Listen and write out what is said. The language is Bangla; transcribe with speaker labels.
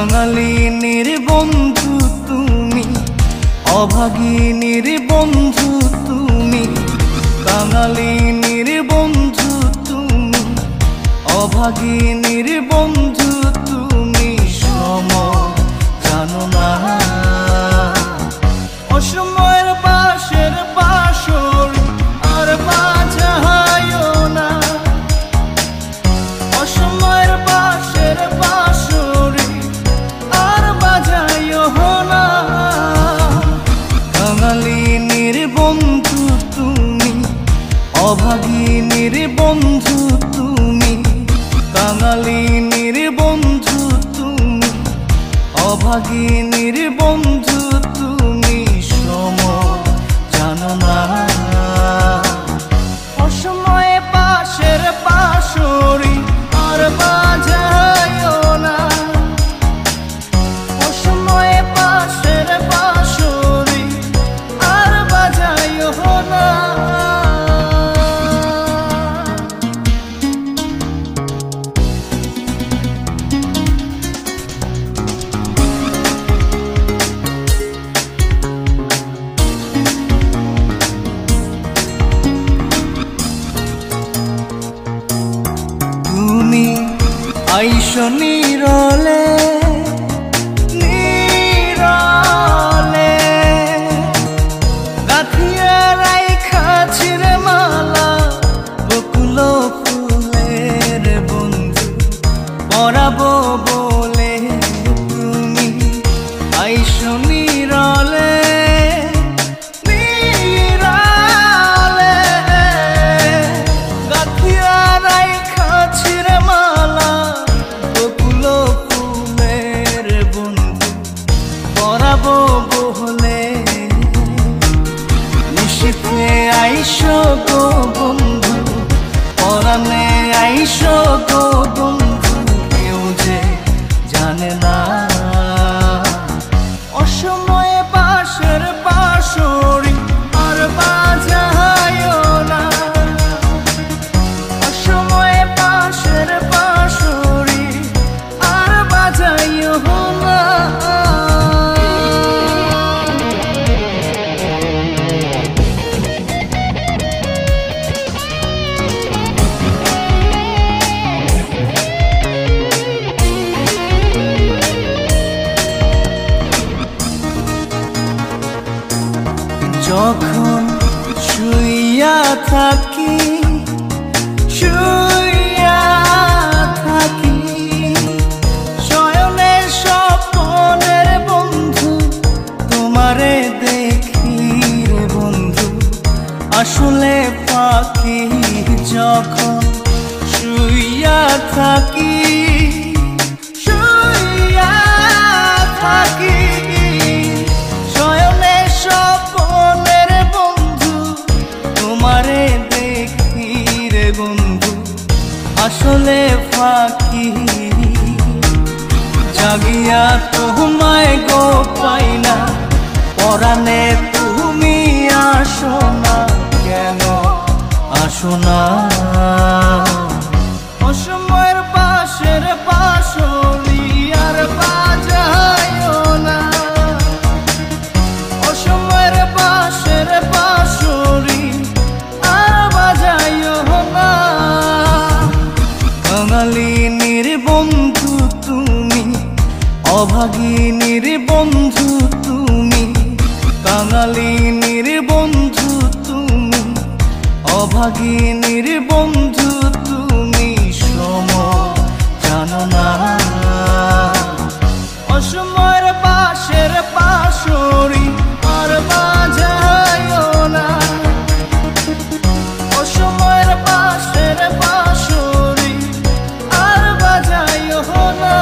Speaker 1: কাঙালিনীর বন্ধু তুমি, অভাগিনীর বন্ধু তুমি, কাঙালিনীর বন্ধু তুমি, অভাগিনীর বন্ধু তুমি, সম জানো না। অসময়ের বাঁশের বাঁশরি আর বাজায়ও না, অসময়ের বাঁশের বাঁশরি আর বাজায়ও না। কাঙালিনীর বন্ধু তুমি, অভাগিনীর বন্ধু তুমি, কাঙালিনীর বন্ধু তুমি, অভাগিনীর বন্ধু তুমি, সম জানো না। অসময়ে বাঁশের বাঁশরি আর বাজায়ও না, অসময়ে বাঁশের বাঁশরি আর বাজায়ও না। তুমি আইসো নীরলে নীরলে, গাঁথিয়া রাইখাছির মালা বকুল ফুলের বন্ধু পরাবো বলে। তুমি আইসো নীরলে নীরলে, গাঁথিয়া রাইখাছির মালা বকুল ফুলের বন্ধু পরাবো বলে। নিশীথে আইসো গো বন্ধু, পরাণে আইসো গো বন্ধু, কেউ যে জানে না। অসময়ে বাঁশের বাঁশরি আর বাজায়ও না, অসময়ে বাঁশের বাঁশরি আর বাজায়ও না। যখন শুইয়া থাকি শুইয়া থাকি, শয়নে স্বপ্নের বন্ধু তোমারে দেখি রে বন্ধু, আসলে পাখি। যখন শুইয়া থাকি শুইয়া থাকি, শয়নে স্বপ্নের বন্ধু তোমারে দেখি রে বন্ধু, আসলে ফাঁকি। জাগিয়া তোমায় গো পাই না, পরাণে তুমি আসো না, কেন আসো না। অসময়ের বাঁশের বাঁশরি আর বাজায়ও না, অসময়ের বাঁশের বাঁশরি আর বাজায়ও না। কাঙালিনীর বন্ধু তুমি, অভাগিনীর বন্ধু তুমি, কাঙালিনীর বন্ধু তুমি, অভাগিনীর বন্ধু তুমি, সম জানো না। অসময়ের বাঁশের বাঁশরি আর বাজায়ও না, অসময়ের বাঁশের বাঁশরি আর বাজায়ও না।